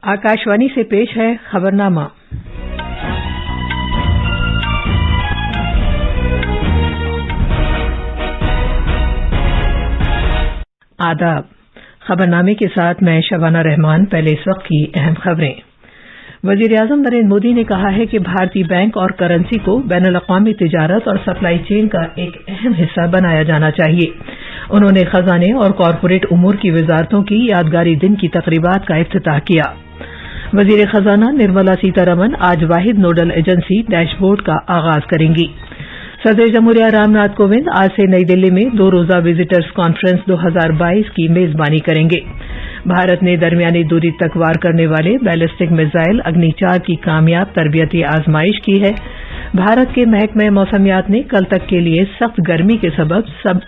आकाशवाणी से पेश है खबरनामा। आदाब। खबरनामे के साथ मैं शबाना रहमान। पहले इस वक्त की अहम खबरें। वजीर-ए-आज़म नरेंद्र मोदी ने कहा है कि भारतीय बैंक और करेंसी को बैनुल-अक़वामी तिजारत और सप्लाई चेन का एक अहम हिस्सा बनाया जाना चाहिए। उन्होंने खजाने और कॉरपोरेट उमूर की वजारतों की यादगारी दिन की तकरीबात का इफ्तिताह किया। वजीर खजाना निर्मला सीतारमण आज वाहिद नोडल एजेंसी डैशबोर्ड का आगाज करेंगी। सदर जमहूरिया रामनाथ कोविंद आज से नई दिल्ली में 2 रोजा विजिटर्स कॉन्फ्रेंस 2022 की मेजबानी करेंगे। भारत ने दरमियानी दूरी तक वार करने वाले बैलिस्टिक मिसाइल अग्नि-4 की कामयाब तरबियती आजमाइश की है। भारत के महकमे मौसमियात ने कल तक के लिए सख्त गर्मी के सबब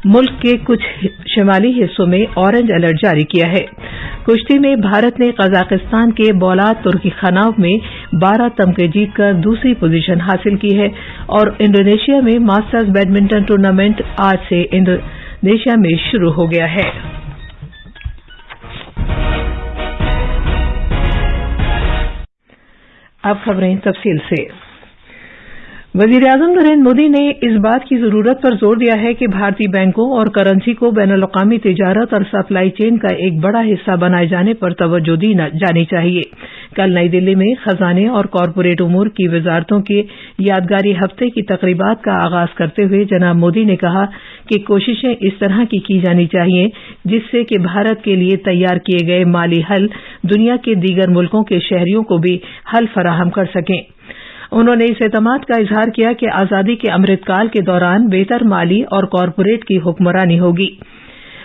मुल्क के कुछ शिमाली हिस्सों में ऑरेंज अलर्ट जारी किया है। कुश्ती में भारत ने कजाकिस्तान के बौलाद तुर्कीखानाव में 12 तमगे जीतकर दूसरी पोजीशन हासिल की है और इंडोनेशिया में मास्टर्स बैडमिंटन टूर्नामेंट आज से इंडोनेशिया में शुरू हो गया है। अब खबरें तफसील से। वजीर-ए-आज़म नरेंद्र मोदी ने इस बात की जरूरत पर जोर दिया है कि भारतीय बैंकों और करेंसी को बैनुल-अक़वामी तिजारत और सप्लाई चेन का एक बड़ा हिस्सा बनाए जाने पर तवज्जो दी जानी चाहिए। कल नई दिल्ली में खजाने और कॉरपोरेट उमूर की वजारतों के यादगारी हफ्ते की तकरीबात का आगाज करते हुए जनाब मोदी ने कहा कि कोशिशें इस तरह की जानी चाहिए जिससे कि भारत के लिए तैयार किए गए माली हल दुनिया के दीगर मुल्कों के शहरियों को भी हल फराहम कर सकें। उन्होंने इस एतमाद का इजहार किया कि आजादी के अमृतकाल के दौरान बेहतर माली और कॉरपोरेट की हुक्मरानी होगी।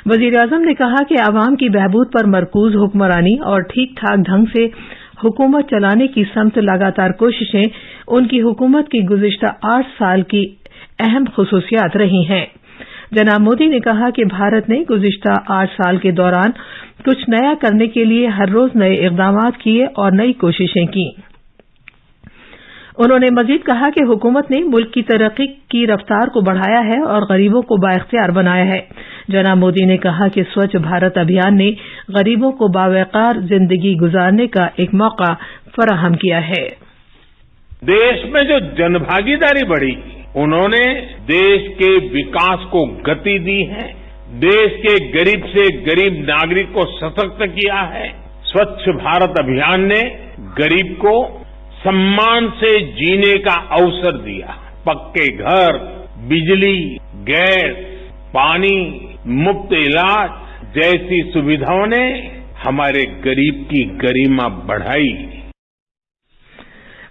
वजीर-ए-आज़म ने कहा कि आवाम की बहबूद पर मरकूज हुक्मरानी और ठीक ठाक ढंग से हुकूमत चलाने की समत लगातार कोशिशें उनकी हुकूमत की गुज़िश्ता 8 साल की अहम खुसूसियात रही हैं। जनाब मोदी ने कहा कि भारत ने गुज़िश्ता 8 साल के दौरान कुछ नया करने के लिए हर रोज नए इक़दामात किए और नई कोशिशें की। उन्होंने मजीद कहा कि हुकूमत ने मुल्क की तरक्की की रफ्तार को बढ़ाया है और गरीबों को बाइख्तियार बनाया है। जनाब मोदी ने कहा कि स्वच्छ भारत अभियान ने गरीबों को बावकार जिंदगी गुजारने का एक मौका फराहम किया है। देश में जो जनभागीदारी बढ़ी, उन्होंने देश के विकास को गति दी है। देश के गरीब से गरीब नागरिक को सशक्त किया है। स्वच्छ भारत अभियान ने गरीब को सम्मान से जीने का अवसर दिया। पक्के घर, बिजली, गैस, पानी, मुफ्त इलाज जैसी सुविधाओं ने हमारे गरीब की गरिमा बढ़ाई।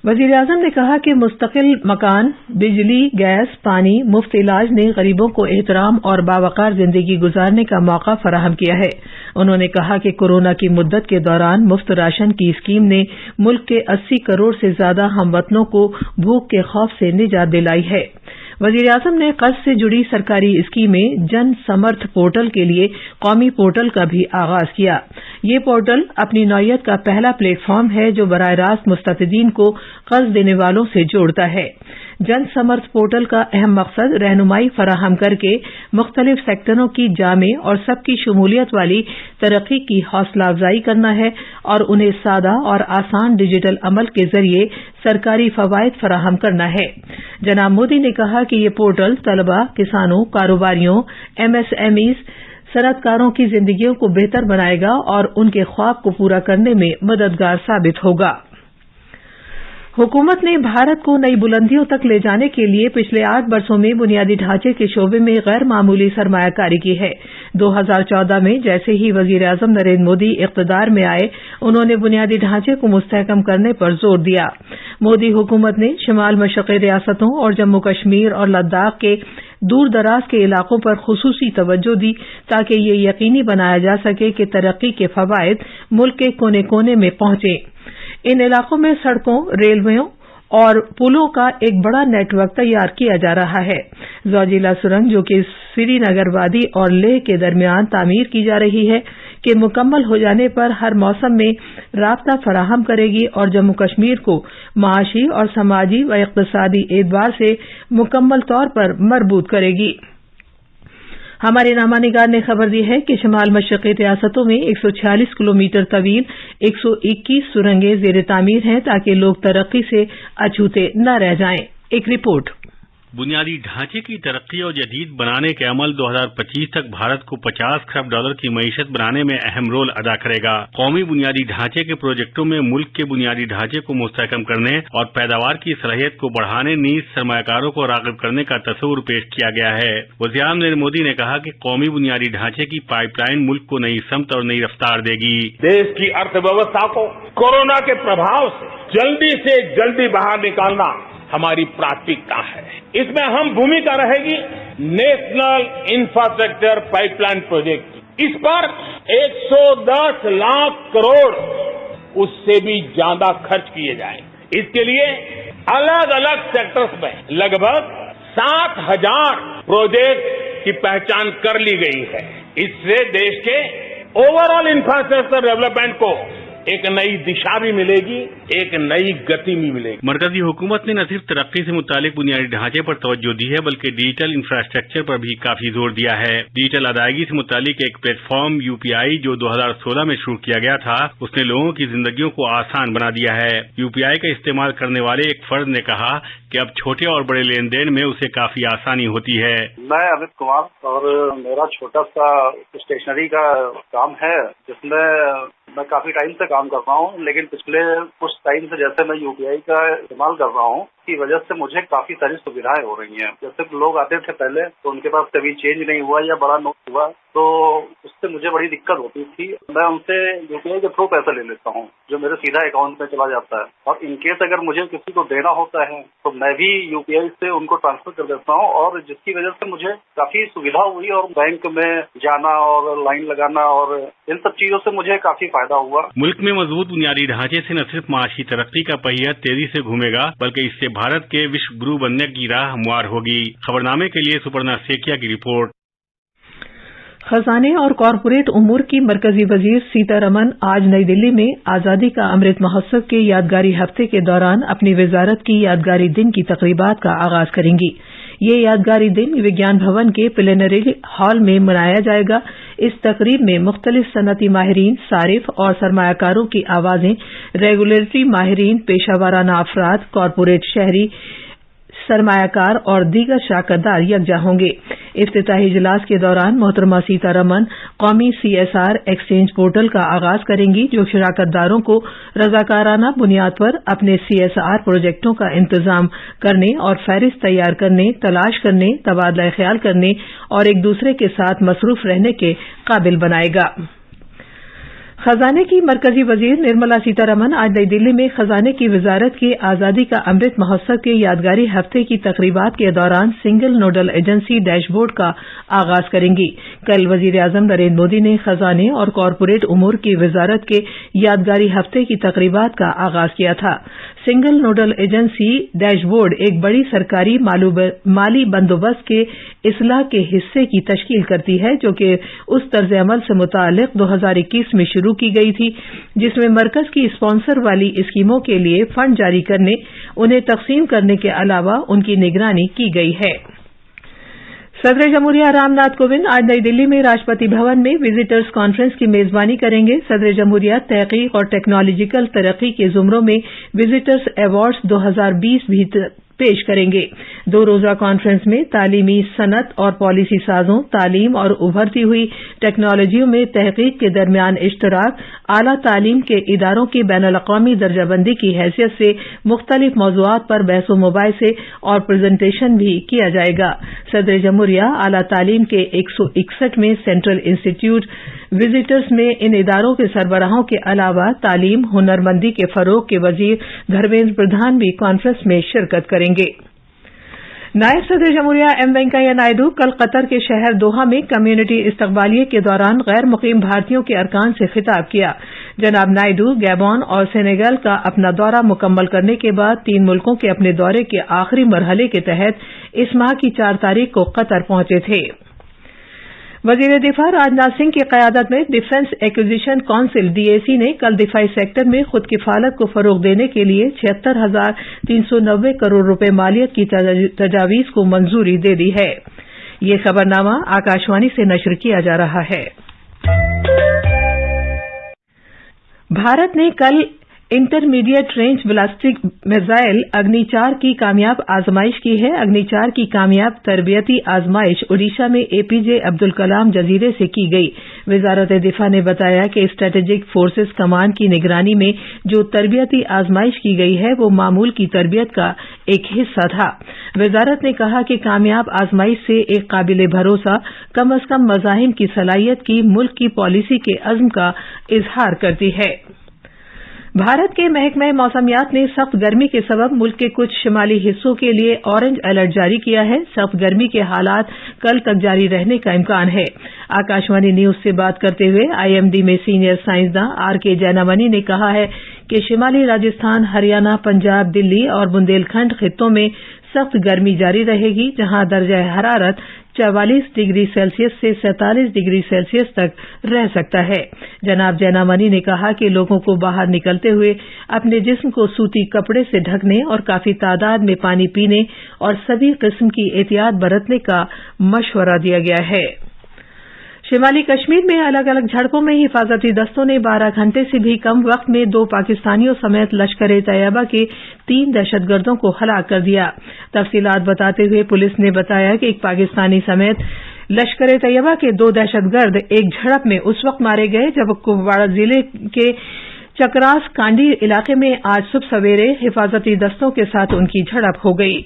वजीर-ए-आज़म ने कहा कि मुस्तकिल मकान, बिजली, गैस, पानी, मुफ्त इलाज ने गरीबों को एहतराम और बावकार जिंदगी गुजारने का मौका फराहम किया है। उन्होंने कहा कि कोरोना की मुद्दत के दौरान मुफ्त राशन की स्कीम ने मुल्क के 80 करोड़ से ज्यादा हमवतनों को भूख के खौफ से निजात दिलाई है। वजीर-ए-आज़म ने कर्ज से जुड़ी सरकारी स्कीमें जन समर्थ पोर्टल के लिए कौमी पोर्टल का भी आगाज किया। ये पोर्टल अपनी नौयत का पहला प्लेटफॉर्म है जो बराह रास्त मुस्तफिदीन को कर्ज देने वालों से जोड़ता है। जन समर्थ पोर्टल का अहम मकसद रहनुमाई फराहम करके मुख्तलिफ सेक्टरों की जामे और सबकी शमूलियत वाली तरक्की की हौसला अफजाई करना है और उन्हें सादा और आसान डिजिटल अमल के जरिए सरकारी फवायद फराहम करना है। जनाब मोदी ने कहा कि ये पोर्टल तलबा, किसानों, कारोबारियों, MSMEs, सनअतकारों की जिंदगियों को बेहतर बनाएगा और उनके ख्वाब को पूरा करने में मददगार साबित होगा। हुकूमत ने भारत को नई बुलंदियों तक ले जाने के लिए पिछले 8 वर्षों में बुनियादी ढांचे के शोबे में गैर मामूली सरमायाकारी की है। 2014 में जैसे ही वजीर-ए-आज़म नरेंद्र मोदी इक़्तिदार में आए, उन्होंने बुनियादी ढांचे को मुस्तहकम करने पर जोर दिया। मोदी हुकूमत ने शिमाल मशरक़ी रियासतों और जम्मू कश्मीर और लद्दाख के दूर दराज के इलाकों पर खुसूसी तवज्जो दी ताकि ये यकीनी बनाया जा सके कि तरक्की के फवायद मुल्क के कोने कोने में पहुंचे। इन इलाकों में सड़कों, रेलवेयों और पुलों का एक बड़ा नेटवर्क तैयार किया जा रहा है। ज़ौजिला सुरंग जो कि श्रीनगर वादी और लेह के दरमियान तामीर की जा रही है कि मुकम्मल हो जाने पर हर मौसम में राब्ता फराहम करेगी और जम्मू कश्मीर को माशी और समाजी व इक़्तिसादी एतबार से मुकम्मल तौर पर मरबूत करेगी। हमारे नामा निगार ने खबर दी है कि शमाल मशरक़ी रियासतों में 146 किलोमीटर तवील 121 सुरंगें ज़ेर तामीर हैं ताकि लोग तरक्की से अछूते न रह जाएं। एक रिपोर्ट। बुनियादी ढांचे की तरक्की और जदीद बनाने के अमल 2025 तक भारत को 50 खरब डॉलर की मईशत बनाने में अहम रोल अदा करेगा। कौमी बुनियादी ढांचे के प्रोजेक्टों में मुल्क के बुनियादी ढांचे को मुस्तहकम करने और पैदावार की सलाहियत को बढ़ाने नीज सरमायाकारों को राग़िब करने का तस्वुर पेश किया गया है। वज़ीर-ए-आज़म नरेंद्र मोदी ने कहा कि कौमी बुनियादी ढांचे की पाइपलाइन मुल्क को नई समत और नई रफ्तार देगी। देश की अर्थव्यवस्था को कोरोना के प्रभाव से जल्दी बाहर निकालना हमारी प्राथमिकता है। इसमें अहम भूमिका रहेगी नेशनल इंफ्रास्ट्रक्चर पाइपलाइन प्रोजेक्ट की। इस पर 110 लाख करोड़ उससे भी ज्यादा खर्च किए जाएंगे। इसके लिए अलग अलग सेक्टर्स में लगभग 7,000 प्रोजेक्ट की पहचान कर ली गई है। इससे देश के ओवरऑल इंफ्रास्ट्रक्चर डेवलपमेंट को एक नई दिशा भी मिलेगी, एक नई गति भी मिलेगी। मरकजी हुकूमत ने न सिर्फ तरक्की से मुतालिक बुनियादी ढांचे पर तवज्जो दी है बल्कि डिजिटल इंफ्रास्ट्रक्चर पर भी काफी जोर दिया है। डिजिटल अदायगी से मुतालिक एक प्लेटफॉर्म यूपीआई जो 2016 में शुरू किया गया था उसने लोगों की जिंदगियों को आसान बना दिया है। यूपीआई का इस्तेमाल करने वाले एक फर्द ने कहा कि अब छोटे और बड़े लेन देन में उसे काफी आसानी होती है। मैं अमित कुमार और मेरा छोटा सा स्टेशनरी का काम है जिसमें मैं काफी टाइम से काम कर रहा हूँ, लेकिन पिछले कुछ टाइम से जैसे मैं यूपीआई का इस्तेमाल कर रहा हूँ की वजह से मुझे काफी सारी सुविधाएं हो रही हैं। जैसे लोग आते थे पहले तो उनके पास कभी चेंज नहीं हुआ या बड़ा नोट हुआ तो उससे मुझे बड़ी दिक्कत होती थी। मैं उनसे यूपीआई के थ्रू पैसा ले लेता हूँ जो मेरे सीधा अकाउंट में चला जाता है, और इनकेस अगर मुझे किसी को देना होता है तो मैं भी यूपीआई से उनको ट्रांसफर कर देता हूँ, और जिसकी वजह से मुझे काफी सुविधा हुई और बैंक में जाना और लाइन लगाना और इन सब चीजों से मुझे काफी फायदा हुआ। मुल्क में मजबूत बुनियादी ढांचे से न सिर्फ माशी तरक्की का पहिया तेजी से घूमेगा बल्कि इससे भारत के विश्व गुरु बनने की राह हमवार होगी। खबरनामे के लिए सुपर्णा सेकिया की रिपोर्ट। खजाने और कॉरपोरेट उमूर की मरकजी वजीर सीतारमन आज नई दिल्ली में आजादी का अमृत महोत्सव के यादगारी हफ्ते के दौरान अपनी वजारत की यादगारी दिन की तकरीबात का आगाज करेंगी। ये यादगारी दिन विज्ञान भवन के प्लेनरी हॉल में मनाया जाएगा। इस तकरीब में मुख्तलिफ सनती माहिरीन, सारिफ और सरमायाकारों की आवाजें, रेगुलेटरी माहिरीन, पेशावराना अफराद, कॉरपोरेट शहरी सरमायाकार और दीगर शराकतदार यकजा होंगे। इफ्तिताही इजलास के दौरान मोहतरमा सीतारमन कौमी CSR एक्सचेंज पोर्टल का आगाज करेंगी जो शराकतदारों को रजाकाराना बुनियाद पर अपने CSR प्रोजेक्टों का इंतजाम करने और फहरिस्त तैयार करने, तलाश करने, तबादला ख्याल करने और एक दूसरे के साथ मसरूफ रहने के काबिल बनाएगा। खजाने की मरकजी वजीर निर्मला सीतारमन आज नई दिल्ली में खजाने की वजारत के आजादी का अमृत महोत्सव के यादगारी हफ्ते की तकरीबात के दौरान सिंगल नोडल एजेंसी डैशबोर्ड का आगाज करेंगी। कल वजीर-ए-आज़म नरेंद्र मोदी ने खजाने और कॉरपोरेट उमूर की वजारत के यादगारी हफ्ते की तकरीबात का आगाज किया था। सिंगल नोडल एजेंसी डैशबोर्ड एक बड़ी सरकारी माली बंदोबस्त के इसलाह के हिस्से की तश्कील करती है जो कि उस तर्ज अमल से मुतालिक 2021 में शुरू की गई थी जिसमें मरकज की स्पॉन्सर वाली स्कीमों के लिए फंड जारी करने, उन्हें तकसीम करने के अलावा उनकी निगरानी की गई है। सदर जमहूरिया रामनाथ कोविंद आज नई दिल्ली में राष्ट्रपति भवन में विजिटर्स कॉन्फ्रेंस की मेजबानी करेंगे। सदर जमहूरिया तहकीक और टेक्नोलॉजिकल तरक्की के जुमरों में विजिटर्स अवार्ड्स 2020 भी पेश करेंगे। 2 रोजा कॉन्फ्रेंस में तालीमी सनत और पॉलिसी साजों, तालीम और उभरती हुई टेक्नोलॉजियों में तहकीक के दरमियान इश्तराक, आला तालीम के इदारों की बैनुल-अक़वामी दर्जाबंदी की हैसियत से मुख्तलिफ मौज़ूआत पर बहस मुबाहिसे और प्रेजेंटेशन भी किया जाएगा। सदर जमहूरिया आला तालीम के 161वें सेंट्रल इंस्टीट्यूट विजिटर्स में इन इदारों के सरबराहों के अलावा तालीम, हुनरमंदी के फरोग के वजीर धर्मेंद्र प्रधान भी कॉन्फ्रेंस में शिरकत करेंगे। नायब सदर जमहूरिया एम वेंकैया नायडू कल कतर के शहर दोहा में कम्युनिटी इस्तकबालिये के दौरान गैर मुकीम भारतीयों के अरकान से खिताब किया। जनाब नायडू गैबॉन और सेनेगल का अपना दौरा मुकम्मल करने के बाद 3 मुल्कों के अपने दौरे के आखिरी मरहले के तहत इस माह की 4 तारीख को कतर पहुंचे थे। वजीर दिफा राजनाथ सिंह की क़यादत में डिफेंस एक्विजिशन काउंसिल DAC ने कल दिफाई सेक्टर में खुद किफालत को फरोग देने के लिए 76,390 करोड़ रुपए मालियत की तजावीज़ को मंजूरी दे दी है। ये खबरनामा आकाशवाणी से नश्र किया जा रहा है। भारत ने कल इंटरमीडिएट रेंज बैलिस्टिक मिसाइल अग्नि 4 की कामयाब आजमाइश की है। अग्नि 4 की कामयाब तरबियती आजमाइश ओडिशा में एपीजे अब्दुल कलाम जजीरे से की गई। वजारत दिफा ने बताया कि स्ट्रेटेजिक फोर्सेस कमांड की निगरानी में जो तरबियती आजमाइश की गई है वो मामूल की तरबियत का एक हिस्सा था। वजारत ने कहा कि कामयाब आजमाइश से एक काबिल भरोसा कम अज कम मज़ाहिम की सलाहियत की मुल्क की पॉलिसी के अज़्म का इजहार करती है। भारत के महकमा मौसमियात ने सख्त गर्मी के सबब मुल्क के कुछ शिमाली हिस्सों के लिए ऑरेंज अलर्ट जारी किया है। सख्त गर्मी के हालात कल तक जारी रहने का इम्कान है। आकाशवाणी न्यूज से बात करते हुए आईएमडी में सीनियर साइंसदान आरके जैनामनी ने कहा है कि शिमाली राजस्थान, हरियाणा, पंजाब, दिल्ली और बुंदेलखंड खित्तों में सख्त गर्मी जारी रहेगी, जहां दर्जा हरारत 44 डिग्री सेल्सियस से 47 डिग्री सेल्सियस तक रह सकता है। जनाब जैनामनी ने कहा कि लोगों को बाहर निकलते हुए अपने जिस्म को सूती कपड़े से ढकने और काफी तादाद में पानी पीने और सभी किस्म की एहतियात बरतने का मशवरा दिया गया है। शिमाली कश्मीर में अलग अलग झड़पों में हिफाजती दस्तों ने 12 घंटे से भी कम वक्त में 2 पाकिस्तानियों समेत लश्कर ए तैयबा के 3 दहशतगर्दों को हलाक कर दिया। तफसीलात बताते हुए पुलिस ने बताया कि एक पाकिस्तानी समेत लश्कर ए तैयबा के 2 दहशतगर्द एक झड़प में उस वक्त मारे गए जब कुपवाड़ा जिले के चकरास कांडी इलाके में आज सुबह सवेरे हिफाजती दस्तों के साथ उनकी झड़प हो गई।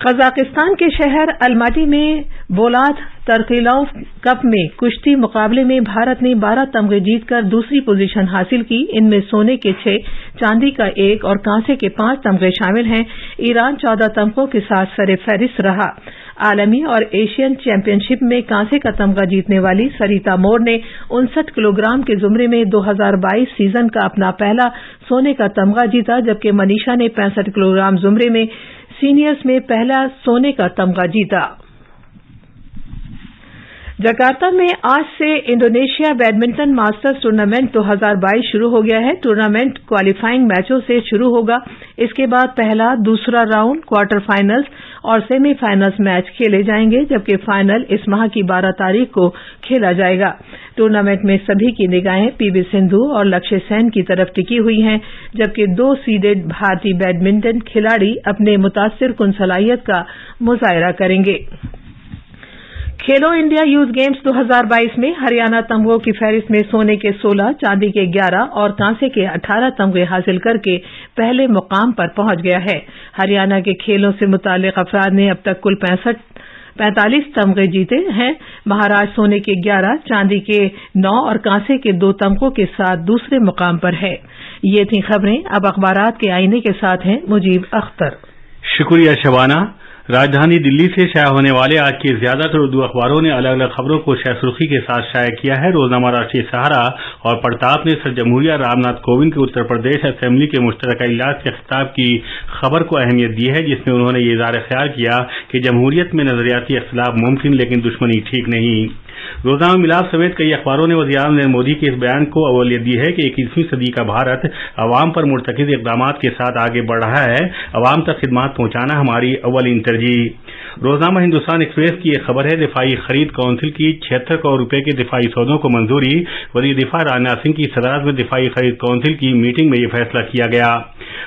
कजाकिस्तान के शहर अलमाटी में बोलाद तरकीलाव कप में कुश्ती मुकाबले में भारत ने 12 तमगे जीतकर दूसरी पोजीशन हासिल की। इनमें सोने के 6, चांदी का 1 और कांसे के 5 तमगे शामिल हैं। ईरान 14 तमगों के साथ सरे-फहरिस्त रहा। आलमी और एशियन चैंपियनशिप में कांसे का तमगा जीतने वाली सरिता मोर ने 59 किलोग्राम के जुमरे में 2022 सीजन का अपना पहला सोने का तमगा जीता, जबकि मनीषा ने 65 किलोग्राम जुमरे में सीनियर्स में पहला सोने का तमगा जीता। जकार्ता में आज से इंडोनेशिया बैडमिंटन मास्टर्स टूर्नामेंट 2022 शुरू हो गया है। टूर्नामेंट क्वालिफाइंग मैचों से शुरू होगा। इसके बाद पहला, दूसरा राउंड, क्वार्टर फाइनल्स और सेमीफाइनल्स मैच खेले जाएंगे, जबकि फाइनल इस माह की 12 तारीख को खेला जाएगा। टूर्नामेंट में सभी की निगाहें पीवी सिंधु और लक्ष्य सेन की तरफ टिकी हुई हैं, जबकि 2 सीडेड भारतीय बैडमिंटन खिलाड़ी अपने मुतासिर कुन सलाहियत का मुजाहरा करेंगे। खेलो इंडिया यूथ गेम्स 2022 में हरियाणा तमगों की फहरिस्त में सोने के 16, चांदी के 11 और कांसे के 18 तमगे हासिल करके पहले मुकाम पर पहुंच गया है। हरियाणा के खेलों से मुताल्लिक अफराद ने अब तक कुल 45 तमगे जीते हैं। महाराष्ट्र सोने के 11, चांदी के 9 और कांसे के 2 तमगों के साथ दूसरे मुकाम पर है। ये थी खबरें। अब अखबारात के आईने के साथ हैं मुजीब अख्तर। शुक्रिया शबाना। राजधानी दिल्ली से शाया होने वाले आज के ज्यादातर उर्दू अखबारों ने अलग अलग खबरों को शहसुर्खी के साथ शाया किया है। रोजनामा राष्ट्रीय सहारा और प्रताप ने सर जमहूरिया रामनाथ कोविंद के उत्तर प्रदेश असेंबली के मुश्तरका इजलास के खिताब की खबर को अहमियत दी है, जिसमें उन्होंने ये इज़हार ख्याल किया कि जमहूरियत में नजरियाती इख्तिलाफ मुमकिन, लेकिन दुश्मनी ठीक नहीं। रोजनामा मिलाप समेत कई अखबारों ने वज़ीर-ए-आज़म नरेंद्र मोदी के इस बयान को अवलियत दी है कि 21वीं सदी का भारत अवाम पर मुर्तकिज़ इक़दामात के साथ आगे बढ़ रहा है। अवाम तक खिदमात पहुंचाना हमारी अव्वलीन तरजीह। रोजनामा हिंदुस्तान एक्सप्रेस की एक खबर है, दिफाई खरीद काउंसिल की 76 करोड़ रुपए के दिफाई सौदों को मंजूरी। वज़ीर दिफा राजनाथ सिंह की सदारत में दिफाई खरीद काउंसिल की मीटिंग में यह फैसला किया गया।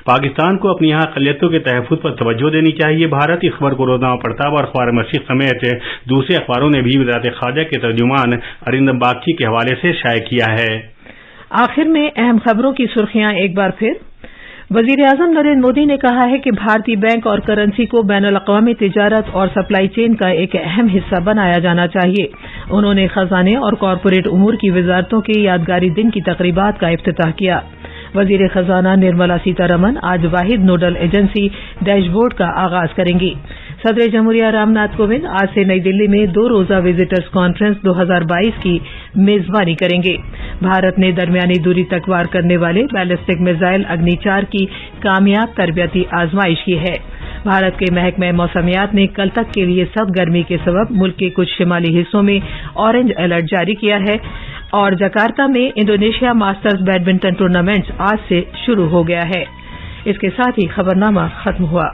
पाकिस्तान को अपनी यहाँ अक़लियतों के तहफ़्फ़ुज़ पर तवज्जो देनी चाहिए। भारत इस खबर को रोजनामा प्रताप और अखबार मशरिक़ समेत दूसरे अखबारों ने भी वज़ारत ख़ारजा के तर्जुमान अरिंदम बागची के हवाले से शाया किया है। आखिर में अहम खबरों की सुर्खियां एक बार फिर। वज़ीर-ए-आज़म नरेंद्र मोदी ने कहा है कि भारतीय बैंक और करेंसी को बैनुल-अक़वामी तिजारत और सप्लाई चेन का एक अहम हिस्सा बनाया जाना चाहिए। उन्होंने खजाने और कॉरपोरेट उमूर की वजारतों के यादगारी दिन की तक़रीबात का इफ्तिताह किया। वज़ीर खजाना निर्मला सीतारमण आज वाहिद नोडल एजेंसी डैशबोर्ड का आगाज करेंगी। सदर जमहूरिया रामनाथ कोविंद आज से नई दिल्ली में 2 रोजा विजिटर्स कॉन्फ्रेंस 2022 की मेजबानी करेंगे। भारत ने दरमियानी दूरी तक वार करने वाले बैलिस्टिक मिसाइल अग्नि 4 की कामयाब तरबियती आजमाइश की है। भारत के महकमा मौसमियात ने कल तक के लिए सख्त गर्मी के सबब मुल्क के कुछ शिमाली हिस्सों में ऑरेंज अलर्ट जारी किया है और जकार्ता में इंडोनेशिया मास्टर्स बैडमिंटन टूर्नामेंट आज से शुरू हो गया है। इसके साथ ही खबरनामा खत्म हुआ।